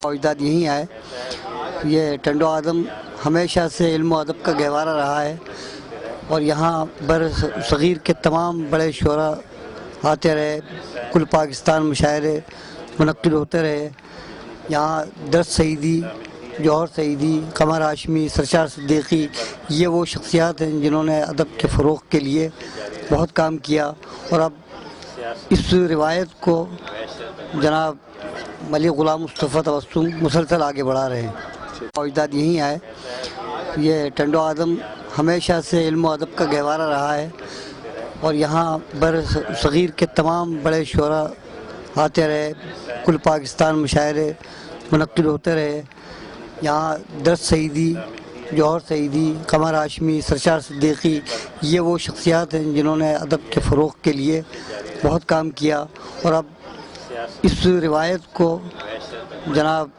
اجداد یہیں آئے. یہ ٹنڈو آدم ہمیشہ سے علم و ادب کا گہوارہ رہا ہے اور یہاں بر صغیر کے تمام بڑے شعراء آتے رہے. کل پاکستان مشاعرے منعقد ہوتے رہے. یہاں درس سعیدی، جوہر سعیدی، قمر ہاشمی، سرشار صدیقی، یہ وہ شخصیات ہیں جنہوں نے ادب کے فروغ کے لیے بہت کام کیا اور اب اس روایت کو جناب ملک غلام مصطفیٰ تبسم مسلسل آگے بڑھا رہے ہیں. اجداد یہیں آئے. یہ ٹنڈو آدم ہمیشہ سے علم و ادب کا گہوارہ رہا ہے اور یہاں بر صغیر کے تمام بڑے شعراء آتے رہے. کل پاکستان مشاعرے منعقد ہوتے رہے. یہاں درس سعیدی، جوہر سعیدی، قمر ہاشمی، سرشار صدیقی، یہ وہ شخصیات ہیں جنہوں نے ادب کے فروغ کے لیے بہت کام کیا اور اب اس روایت کو جناب